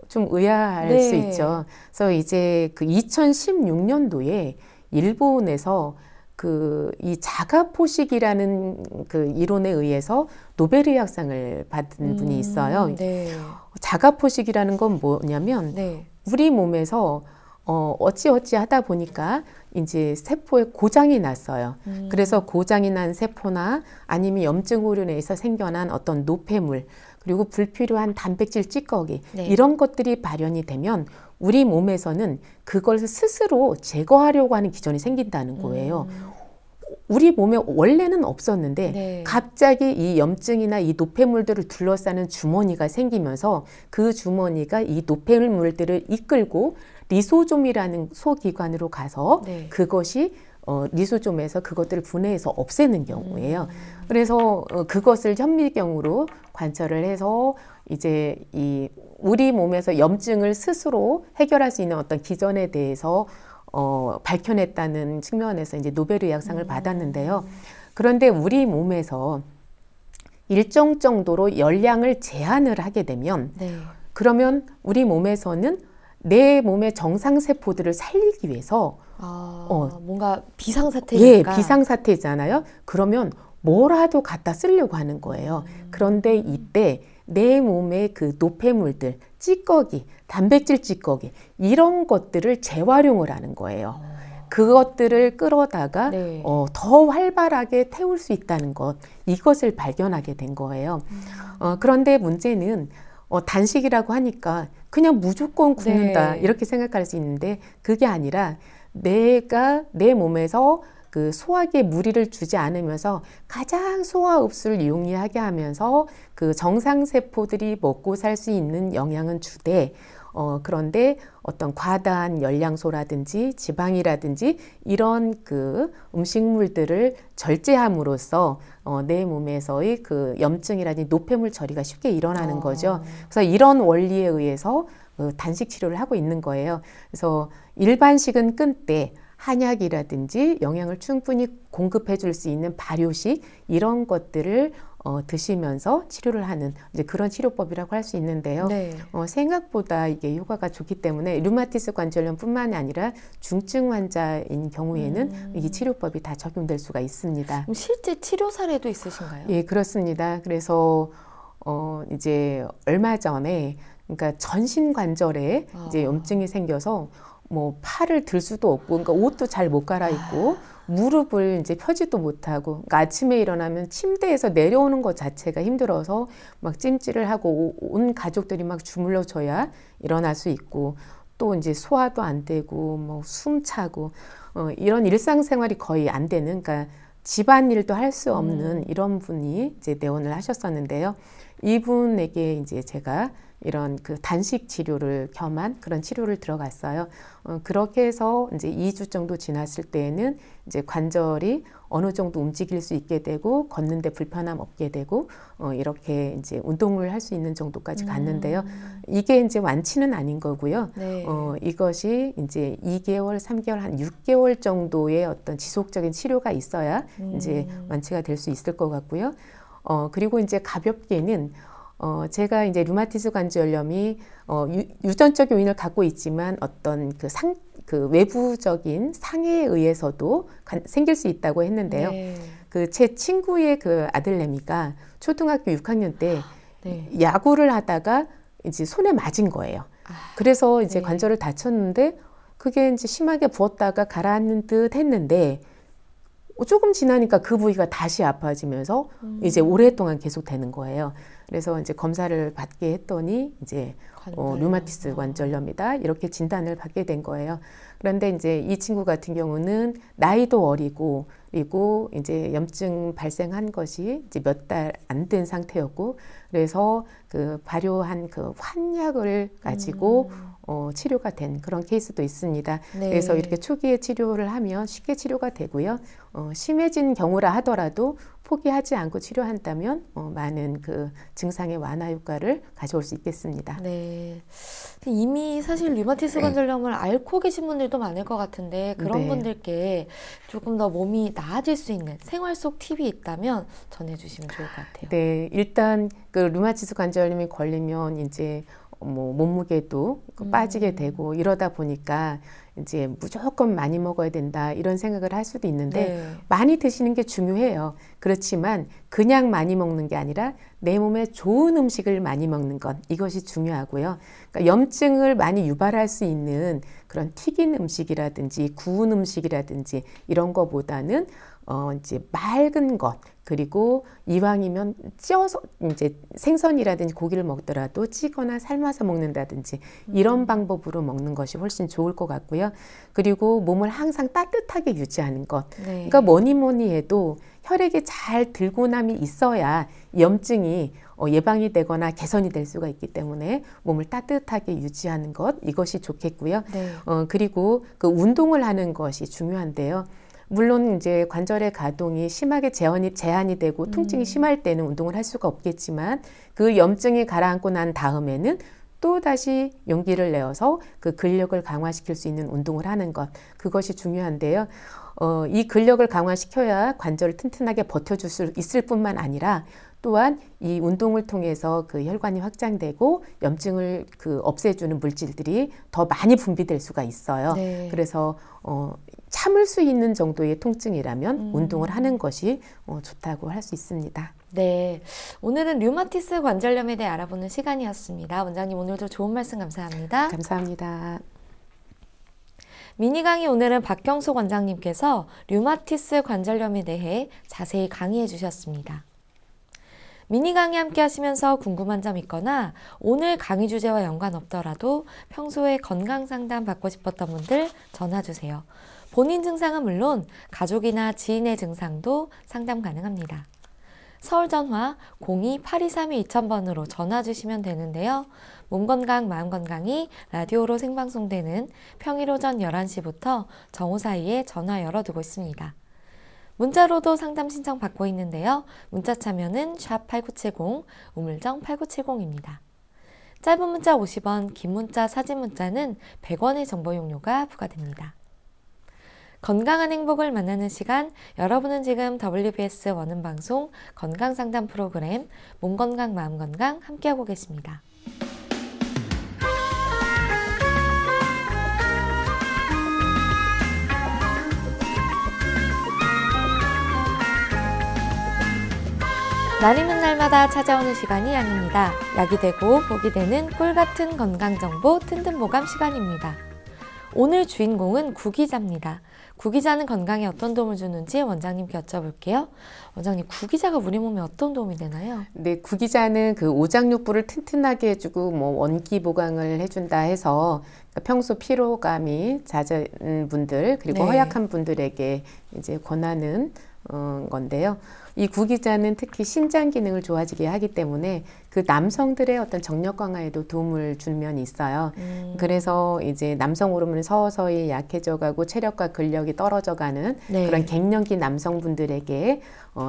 좀 의아할 네. 수 있죠. 그래서 이제 그 2016년도에 일본에서 이 자가포식이라는 그 이론에 의해서 노벨의학상을 받은 분이 있어요. 네. 자가포식이라는 건 뭐냐면 네. 우리 몸에서 어찌어찌 하다 보니까 이제 세포에 고장이 났어요. 그래서 고장이 난 세포나 아니면 염증으로 인해서 생겨난 어떤 노폐물 그리고 불필요한 단백질 찌꺼기 네. 이런 것들이 발현이 되면 우리 몸에서는 그걸 스스로 제거하려고 하는 기전이 생긴다는 거예요. 우리 몸에 원래는 없었는데 네. 갑자기 이 염증이나 이 노폐물들을 둘러싸는 주머니가 생기면서 그 주머니가 이 노폐물들을 이끌고 리소좀이라는 소기관으로 가서 네. 그것이 리소좀에서 그것들을 분해해서 없애는 경우예요. 그래서 그것을 현미경으로 관찰을 해서 이제 이 우리 몸에서 염증을 스스로 해결할 수 있는 어떤 기전에 대해서 밝혀냈다는 측면에서 이제 노벨의학상을 받았는데요. 그런데 우리 몸에서 일정 정도로 열량을 제한을 하게 되면 네. 그러면 우리 몸에서는 내 몸의 정상세포들을 살리기 위해서 뭔가 비상사태니까. 예, 비상사태잖아요. 그러면 뭐라도 갖다 쓰려고 하는 거예요. 그런데 이때 내 몸의 그 노폐물들, 찌꺼기, 단백질 찌꺼기 이런 것들을 재활용을 하는 거예요. 그것들을 끌어다가 네. 더 활발하게 태울 수 있다는 것, 이것을 발견하게 된 거예요. 그런데 문제는 단식이라고 하니까 그냥 무조건 굶는다 네. 이렇게 생각할 수 있는데 그게 아니라 내가 내 몸에서 그 소화기에 무리를 주지 않으면서 가장 소화 흡수를 용이하게 하면서 그 정상세포들이 먹고 살 수 있는 영양은 주되 그런데 어떤 과다한 열량소라든지 지방이라든지 이런 그 음식물들을 절제함으로써 내 몸에서의 그 염증이라든지 노폐물 처리가 쉽게 일어나는 거죠. 그래서 이런 원리에 의해서 단식 치료를 하고 있는 거예요. 그래서 일반식은 끊되 한약이라든지 영양을 충분히 공급해 줄 수 있는 발효식 이런 것들을 드시면서 치료를 하는 이제 그런 치료법이라고 할 수 있는데요. 네. 생각보다 이게 효과가 좋기 때문에 류마티스 관절염뿐만이 아니라 중증 환자인 경우에는 이 치료법이 다 적용될 수가 있습니다. 그럼 실제 치료 사례도 있으신가요? 예, 그렇습니다. 그래서 이제 얼마 전에 그러니까 전신 관절에 이제 염증이 생겨서 뭐 팔을 들 수도 없고, 그러니까 옷도 잘 못 갈아입고, 무릎을 이제 펴지도 못하고, 그러니까 아침에 일어나면 침대에서 내려오는 것 자체가 힘들어서 막 찜질을 하고 온 가족들이 막 주물러줘야 일어날 수 있고, 또 이제 소화도 안 되고, 뭐 숨 차고, 이런 일상생활이 거의 안 되는, 그러니까 집안일도 할 수 없는 이런 분이 이제 내원을 하셨었는데요. 이분에게 이제 제가 이런 그 단식 치료를 겸한 그런 치료를 들어갔어요. 그렇게 해서 이제 2주 정도 지났을 때에는 이제 관절이 어느 정도 움직일 수 있게 되고 걷는데 불편함 없게 되고 이렇게 이제 운동을 할 수 있는 정도까지 갔는데요. 이게 이제 완치는 아닌 거고요. 네. 이것이 이제 2개월, 3개월, 한 6개월 정도의 어떤 지속적인 치료가 있어야 이제 완치가 될 수 있을 것 같고요. 그리고 이제 가볍게는 제가 이제 류마티스 관절염이 유전적 요인을 갖고 있지만 어떤 그 외부적인 상해에 의해서도 생길 수 있다고 했는데요. 네. 그 제 친구의 그 아들내미가 초등학교 6학년 때 네. 야구를 하다가 이제 손에 맞은 거예요. 그래서 이제 네. 관절을 다쳤는데 그게 이제 심하게 부었다가 가라앉는 듯 했는데 조금 지나니까 그 부위가 다시 아파지면서 이제 오랫동안 계속 되는 거예요. 그래서 이제 검사를 받게 했더니 이제 류마티스 관절염이다 이렇게 진단을 받게 된 거예요. 그런데 이제 이 친구 같은 경우는 나이도 어리고 그리고 이제 염증 발생한 것이 이제 몇 달 안 된 상태였고 그래서 그 발효한 그 환약을 가지고 치료가 된 그런 케이스도 있습니다. 네. 그래서 이렇게 초기에 치료를 하면 쉽게 치료가 되고요. 심해진 경우라 하더라도 포기하지 않고 치료한다면 많은 그 증상의 완화 효과를 가져올 수 있겠습니다. 네. 이미 사실 류마티스 관절염을 앓고 계신 분들도 많을 것 같은데 그런 네. 분들께 조금 더 몸이 나아질 수 있는 생활 속 팁이 있다면 전해주시면 좋을 것 같아요. 네, 일단 그 류마티스 관절염이 걸리면 이제 뭐 몸무게도 빠지게 되고 이러다 보니까 이제 무조건 많이 먹어야 된다 이런 생각을 할 수도 있는데 네. 많이 드시는 게 중요해요. 그렇지만 그냥 많이 먹는 게 아니라 내 몸에 좋은 음식을 많이 먹는 것 이것이 중요하고요. 그러니까 염증을 많이 유발할 수 있는 그런 튀긴 음식이라든지 구운 음식이라든지 이런 거보다는 이제 맑은 것 그리고 이왕이면 쪄서 이제 생선이라든지 고기를 먹더라도 찌거나 삶아서 먹는다든지 이런 방법으로 먹는 것이 훨씬 좋을 것 같고요. 그리고 몸을 항상 따뜻하게 유지하는 것. 네. 그러니까 뭐니 해도 혈액이 잘 들고남이 있어야 염증이 예방이 되거나 개선이 될 수가 있기 때문에 몸을 따뜻하게 유지하는 것 이것이 좋겠고요. 네. 그리고 그 운동을 하는 것이 중요한데요. 물론 이제 관절의 가동이 심하게 제한이 되고 통증이 심할 때는 운동을 할 수가 없겠지만 그 염증이 가라앉고 난 다음에는 또 다시 용기를 내어서 그 근력을 강화시킬 수 있는 운동을 하는 것 그것이 중요한데요. 이 근력을 강화시켜야 관절을 튼튼하게 버텨줄 수 있을 뿐만 아니라 또한 이 운동을 통해서 그 혈관이 확장되고 염증을 그 없애주는 물질들이 더 많이 분비될 수가 있어요. 네. 그래서 참을 수 있는 정도의 통증이라면 운동을 하는 것이 좋다고 할 수 있습니다. 네, 오늘은 류마티스 관절염에 대해 알아보는 시간이었습니다. 원장님 오늘도 좋은 말씀 감사합니다. 감사합니다. 미니 강의 오늘은 박경숙 원장님께서 류마티스 관절염에 대해 자세히 강의해 주셨습니다. 미니 강의 함께 하시면서 궁금한 점 있거나 오늘 강의 주제와 연관 없더라도 평소에 건강 상담 받고 싶었던 분들 전화 주세요. 본인 증상은 물론 가족이나 지인의 증상도 상담 가능합니다. 서울 전화 02-8232-2000번으로 전화 주시면 되는데요. 몸건강 마음건강이 라디오로 생방송되는 평일 오전 11시부터 정오 사이에 전화 열어두고 있습니다. 문자로도 상담 신청 받고 있는데요. 문자 참여는 샵8970 우물정 8970입니다. 짧은 문자 50원, 긴 문자 사진 문자는 100원의 정보 용료가 부과됩니다. 건강한 행복을 만나는 시간, 여러분은 지금 WBS 원음방송 건강상담 프로그램 몸건강 마음건강 함께하고 계십니다. 날 있는 날마다 찾아오는 시간이 아닙니다. 약이 되고 복이 되는 꿀같은 건강정보 튼튼보감 시간입니다. 오늘 주인공은 구기자입니다. 구기자는 건강에 어떤 도움을 주는지 원장님께 여쭤볼게요. 원장님, 구기자가 우리 몸에 어떤 도움이 되나요? 네, 구기자는 그 오장육부를 튼튼하게 해주고 뭐 원기 보강을 해준다 해서 평소 피로감이 잦은 분들 그리고 네. 허약한 분들에게 이제 권하는 건데요. 이 구기자는 특히 신장 기능을 좋아지게 하기 때문에 그 남성들의 어떤 정력 강화에도 도움을 줄 면이 있어요. 그래서 이제 남성 호르몬이 서서히 약해져 가고 체력과 근력이 떨어져 가는 네. 그런 갱년기 남성분들에게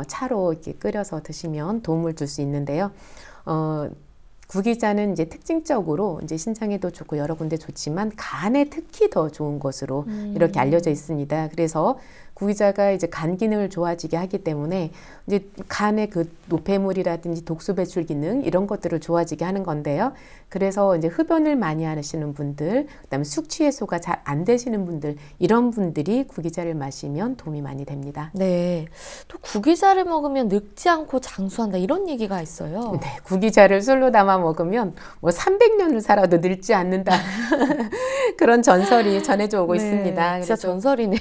차로 이렇게 끓여서 드시면 도움을 줄 수 있는데요. 구기자는 이제 특징적으로 이제 신장에도 좋고 여러 군데 좋지만 간에 특히 더 좋은 것으로 이렇게 알려져 있습니다. 그래서 구기자가 이제 간 기능을 좋아지게 하기 때문에 이제 간의 그 노폐물이라든지 독소 배출 기능 이런 것들을 좋아지게 하는 건데요. 그래서 이제 흡연을 많이 하시는 분들, 그다음에 숙취 해소가 잘 안 되시는 분들 이런 분들이 구기자를 마시면 도움이 많이 됩니다. 네. 또 구기자를 먹으면 늙지 않고 장수한다 이런 얘기가 있어요. 네, 구기자를 술로 담아 먹으면 뭐 300년을 살아도 늙지 않는다 그런 전설이 전해져 오고 있습니다. 진짜 전설이네.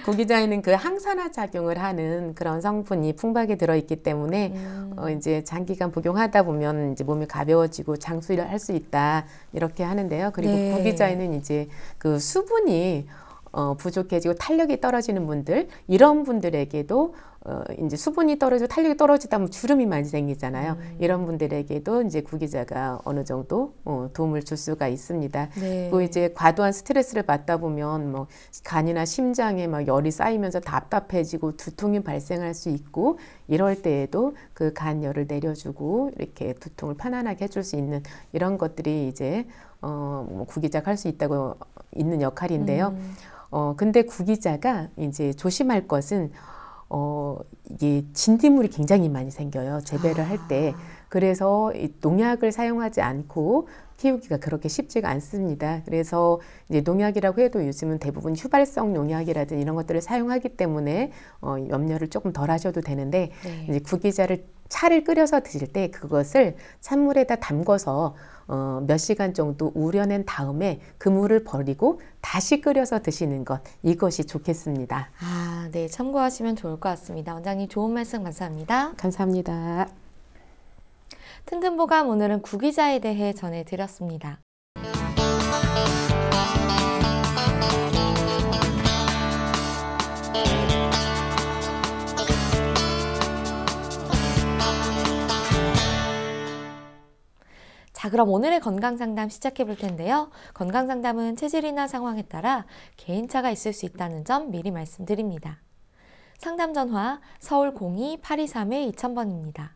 구기자에는 그 항산화 작용을 하는 그런 성분이 풍부하게 들어있기 때문에 이제 장기간 복용하다 보면 이제 몸이 가벼워지고 장수를 할 수 있다 이렇게 하는데요. 그리고 네. 구기자에는 이제 그 수분이 부족해지고 탄력이 떨어지는 분들 이런 분들에게도 이제 수분이 떨어지고 탄력이 떨어지다 보면 주름이 많이 생기잖아요. 이런 분들에게도 이제 구기자가 어느 정도 도움을 줄 수가 있습니다. 네. 그리고 이제 과도한 스트레스를 받다 보면 뭐 간이나 심장에 막 열이 쌓이면서 답답해지고 두통이 발생할 수 있고 이럴 때에도 그 간열을 내려주고 이렇게 두통을 편안하게 해줄 수 있는 이런 것들이 이제 뭐 구기자가 할 수 있다고 있는 역할인데요. 근데 구기자가 이제 조심할 것은 이게 진딧물이 굉장히 많이 생겨요. 재배를 할 때. 그래서 이 농약을 사용하지 않고 키우기가 그렇게 쉽지가 않습니다. 그래서 이제 농약이라고 해도 요즘은 대부분 휘발성 농약이라든지 이런 것들을 사용하기 때문에 염려를 조금 덜 하셔도 되는데 네. 이제 구기자를 차를 끓여서 드실 때 그것을 찬물에다 담궈서 몇 시간 정도 우려낸 다음에 그 물을 버리고 다시 끓여서 드시는 것 이것이 좋겠습니다. 아, 네. 참고하시면 좋을 것 같습니다. 원장님 좋은 말씀 감사합니다. 감사합니다. 튼튼보감 오늘은 구기자에 대해 전해드렸습니다. 자, 그럼 오늘의 건강상담 시작해 볼 텐데요. 건강상담은 체질이나 상황에 따라 개인차가 있을 수 있다는 점 미리 말씀드립니다. 상담 전화 서울 02-823-2000번입니다.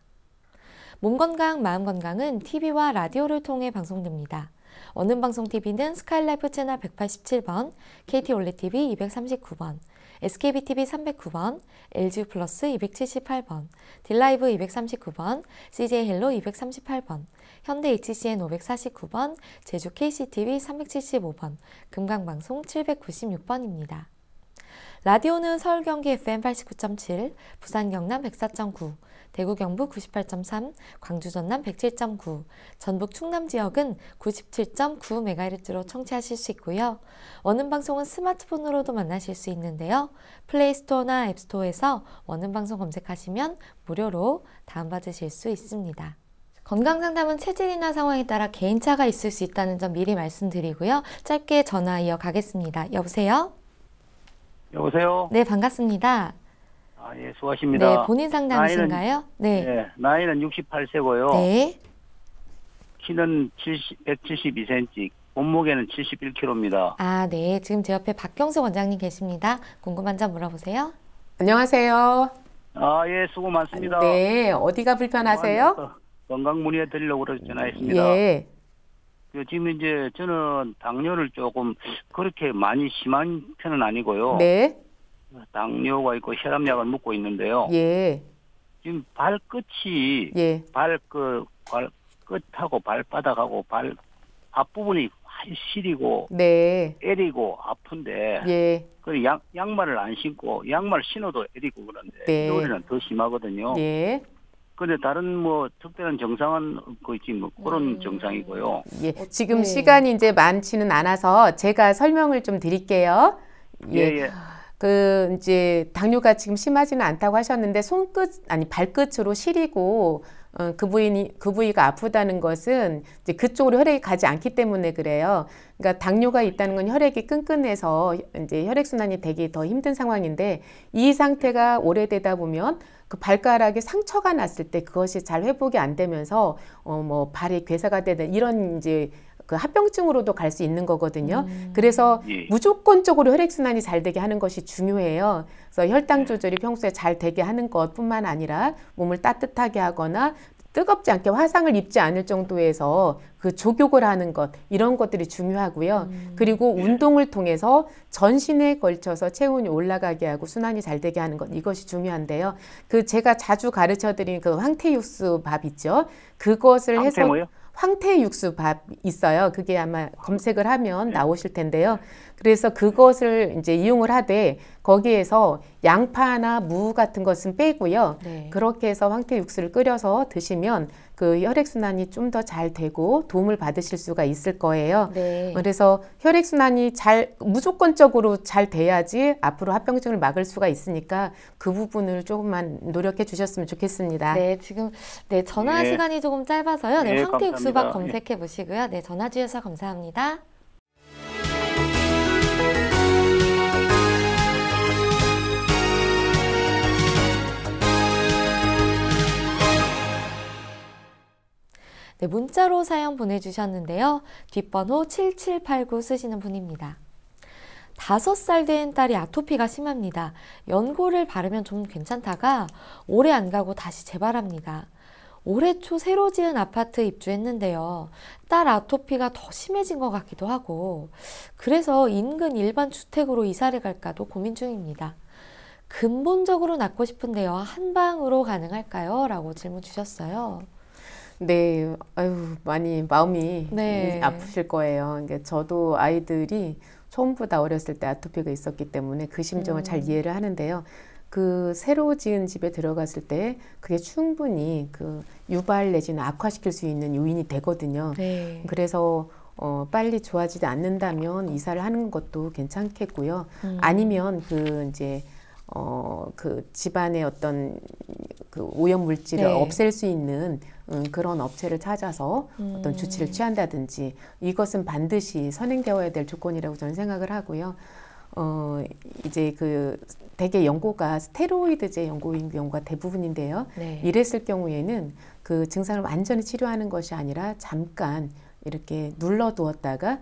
몸건강, 마음건강은 TV와 라디오를 통해 방송됩니다. 원음방송TV는 스카이라이프 채널 187번, KT올레TV 239번, SKBTV 309번, LG플러스 278번, 딜라이브 239번, CJ헬로 238번, 현대 HCN 549번, 제주 KCTV 375번, 금강방송 796번입니다. 라디오는 서울 경기 FM 89.7, 부산 경남 104.9, 대구 경북 98.3, 광주 전남 107.9, 전북 충남 지역은 97.9MHz로 청취하실 수 있고요. 원음방송은 스마트폰으로도 만나실 수 있는데요. 플레이스토어나 앱스토어에서 원음방송 검색하시면 무료로 다운받으실 수 있습니다. 건강상담은 체질이나 상황에 따라 개인차가 있을 수 있다는 점 미리 말씀드리고요. 짧게 전화 이어가겠습니다. 여보세요? 여보세요? 네, 반갑습니다. 아, 예, 수고하십니다. 네, 본인 상담이신가요? 네. 네, 나이는 68세고요. 네. 키는 172cm, 몸무게는 71kg입니다. 아, 네. 지금 제 옆에 박경수 원장님 계십니다. 궁금한 점 물어보세요. 안녕하세요. 아, 예, 수고 많습니다. 네, 어디가 불편하세요? 건강 문의해 드리려고 그래서 전화했습니다. 예. 지금 이제 저는 당뇨를 조금 그렇게 많이 심한 편은 아니고요. 네. 당뇨가 있고 혈압약을 먹고 있는데요. 예. 지금 발끝이 예. 발끝하고 발바닥하고 발 앞부분이 시리고 네. 애리고 아픈데 예. 그 양말을 안 신고 양말 신어도 애리고 그런데 네. 겨울에는 더 심하거든요. 예. 근데 다른 뭐 특별한 증상은 거의 뭐 그런 증상이고요. 예. 지금 네. 시간이 이제 많지는 않아서 제가 설명을 좀 드릴게요. 예. 그 이제 당뇨가 지금 심하지는 않다고 하셨는데 발끝으로 시리고 그 부위가 아프다는 것은 이제 그쪽으로 혈액이 가지 않기 때문에 그래요. 그러니까 당뇨가 있다는 건 혈액이 끈끈해서 이제 혈액순환이 되기 더 힘든 상황인데 이 상태가 오래되다 보면 그 발가락에 상처가 났을 때 그것이 잘 회복이 안 되면서 뭐 발이 괴사가 되는 이런 이제 그 합병증으로도 갈 수 있는 거거든요. 그래서 예. 무조건적으로 혈액순환이 잘 되게 하는 것이 중요해요. 그래서 혈당 조절이 평소에 잘 되게 하는 것뿐만 아니라 몸을 따뜻하게 하거나 뜨겁지 않게 화상을 입지 않을 정도에서 그 족욕을 하는 것 이런 것들이 중요하고요. 그리고 운동을 통해서 전신에 걸쳐서 체온이 올라가게 하고 순환이 잘 되게 하는 것 이것이 중요한데요. 그 제가 자주 가르쳐드린 그 황태육수 밥 있죠. 그것을 해서 뭐요? 황태육수 밥 있어요. 그게 아마 검색을 하면 나오실 텐데요. 그래서 그것을 이제 이용을 하되 거기에서 양파나 무 같은 것은 빼고요. 네. 그렇게 해서 황태육수를 끓여서 드시면 그 혈액순환이 좀 더 잘 되고 도움을 받으실 수가 있을 거예요. 네. 그래서 혈액순환이 무조건적으로 잘 돼야지 앞으로 합병증을 막을 수가 있으니까 그 부분을 조금만 노력해 주셨으면 좋겠습니다. 네, 지금 네 전화 예. 시간이 조금 짧아서요. 네, 예, 황태육수밥 감사합니다. 검색해 보시고요. 네, 전화 주셔서 감사합니다. 네, 문자로 사연 보내주셨는데요. 뒷번호 7789 쓰시는 분입니다. 5살 된 딸이 아토피가 심합니다. 연고를 바르면 좀 괜찮다가 오래 안 가고 다시 재발합니다. 올해 초 새로 지은 아파트 입주했는데요. 딸 아토피가 더 심해진 것 같기도 하고 그래서 인근 일반 주택으로 이사를 갈까도 고민 중입니다. 근본적으로 낫고 싶은데요. 한방으로 가능할까요? 라고 질문 주셨어요. 네, 아유, 많이 마음이 네. 아프실 거예요. 그러니까 저도 아이들이 처음부터 다 어렸을 때 아토피가 있었기 때문에 그 심정을 잘 이해를 하는데요. 그 새로 지은 집에 들어갔을 때 그게 충분히 그 유발 내지는 악화시킬 수 있는 요인이 되거든요. 네. 그래서 빨리 좋아지지 않는다면 이사를 하는 것도 괜찮겠고요. 아니면 그 이제 그 집안의 어떤 그 오염 물질을 네. 없앨 수 있는 그런 업체를 찾아서 어떤 조치를 취한다든지 이것은 반드시 선행되어야 될 조건이라고 저는 생각을 하고요. 이제 그 대개 연고가 스테로이드제 연고인 경우가 대부분인데요. 네. 이랬을 경우에는 그 증상을 완전히 치료하는 것이 아니라 잠깐 이렇게 눌러두었다가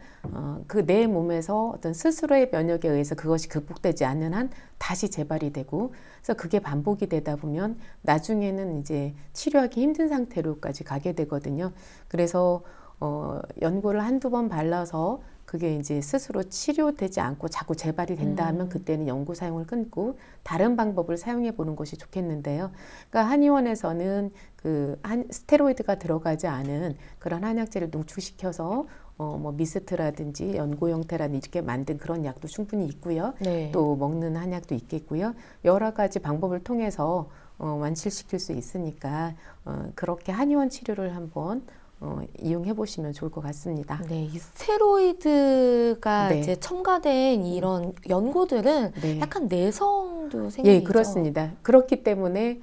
그 내 몸에서 어떤 스스로의 면역에 의해서 그것이 극복되지 않는 한 다시 재발이 되고 그래서 그게 반복이 되다 보면 나중에는 이제 치료하기 힘든 상태로까지 가게 되거든요. 그래서 연고를 한두 번 발라서 그게 이제 스스로 치료되지 않고 자꾸 재발이 된다 하면 그때는 연고 사용을 끊고 다른 방법을 사용해 보는 것이 좋겠는데요. 그러니까 한의원에서는 스테로이드가 들어가지 않은 그런 한약재를 농축시켜서 뭐 미스트라든지 연고 형태라든지 이렇게 만든 그런 약도 충분히 있고요. 네. 또 먹는 한약도 있겠고요. 여러 가지 방법을 통해서 완치시킬 수 있으니까 그렇게 한의원 치료를 한번 이용해 보시면 좋을 것 같습니다. 네, 이 스테로이드가 네. 이제 첨가된 이런 연고들은 네. 약간 내성도 생기죠. 예, 그렇습니다. 그렇기 때문에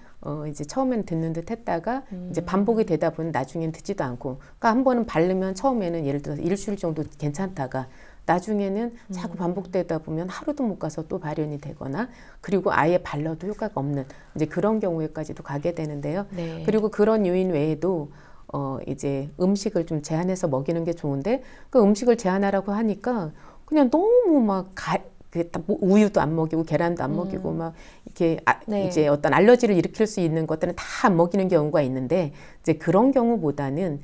이제 처음엔 듣는 듯 했다가 이제 반복이 되다 보면 나중엔 듣지도 않고, 그러니까 한 번은 바르면 처음에는 예를 들어서 일주일 정도 괜찮다가 나중에는 자꾸 반복되다 보면 하루도 못 가서 또 발현이 되거나 그리고 아예 발라도 효과가 없는 이제 그런 경우에까지도 가게 되는데요. 네. 그리고 그런 요인 외에도 이제 음식을 좀 제한해서 먹이는 게 좋은데 그 음식을 제한하라고 하니까 그냥 너무 막 우유도 안 먹이고 계란도 안 먹이고 막 이렇게 네. 이제 어떤 알러지를 일으킬 수 있는 것들은 다 안 먹이는 경우가 있는데 이제 그런 경우보다는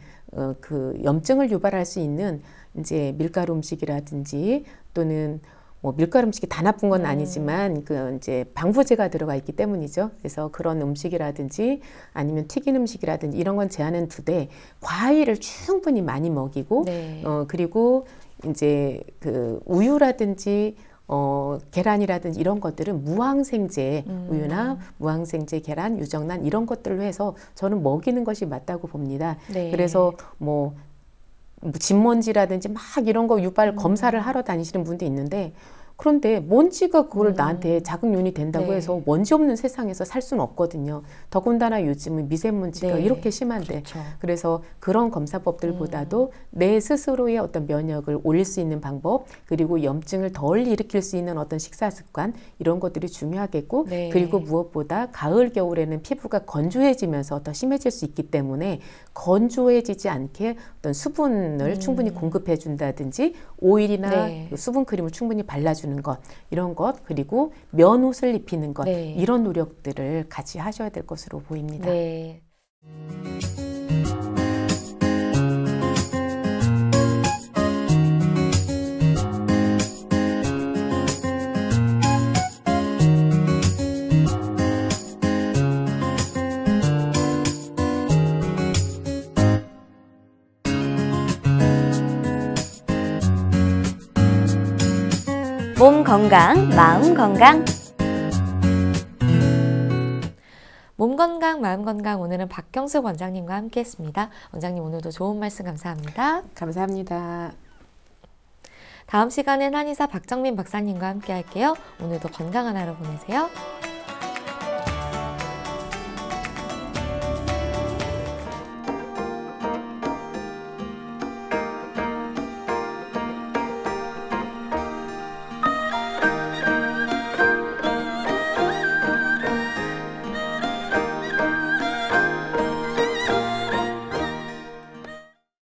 그 염증을 유발할 수 있는 이제 밀가루 음식이라든지 또는 뭐 밀가루 음식이 다 나쁜 건 아니지만 그 이제 방부제가 들어가 있기 때문이죠. 그래서 그런 음식이라든지 아니면 튀긴 음식이라든지 이런 건 제한은 두되 과일을 충분히 많이 먹이고 네. 그리고 이제 그 우유라든지 계란이라든지 이런 것들은 무항생제 우유나 무항생제 계란, 유정란 이런 것들로 해서 저는 먹이는 것이 맞다고 봅니다. 네. 그래서 뭐 진먼지라든지 막 이런 거 유발 검사를 하러 다니시는 분도 있는데 그런데 먼지가 그걸 나한테 자극 요인이 된다고 네. 해서 먼지 없는 세상에서 살 수는 없거든요. 더군다나 요즘은 미세먼지가 네. 이렇게 심한데 그렇죠. 그래서 그런 검사법들보다도 내 스스로의 어떤 면역을 올릴 수 있는 방법, 그리고 염증을 덜 일으킬 수 있는 어떤 식사 습관, 이런 것들이 중요하겠고 네. 그리고 무엇보다 가을 겨울에는 피부가 건조해지면서 더 심해질 수 있기 때문에 건조해지지 않게 어떤 수분을 충분히 공급해 준다든지 오일이나 네. 수분 크림을 충분히 발라주는 것, 이런 것, 그리고 면옷을 입히는 것, 네. 이런 노력들을 같이 하셔야 될 것으로 보입니다. 네. 몸 건강, 마음 건강. 몸 건강, 마음 건강, 오늘은 박경숙 원장님과 함께했습니다. 원장님 오늘도 좋은 말씀 감사합니다. 감사합니다. 다음 시간엔 한의사 박정민 박사님과 함께 할게요. 오늘도 건강한 하루 보내세요.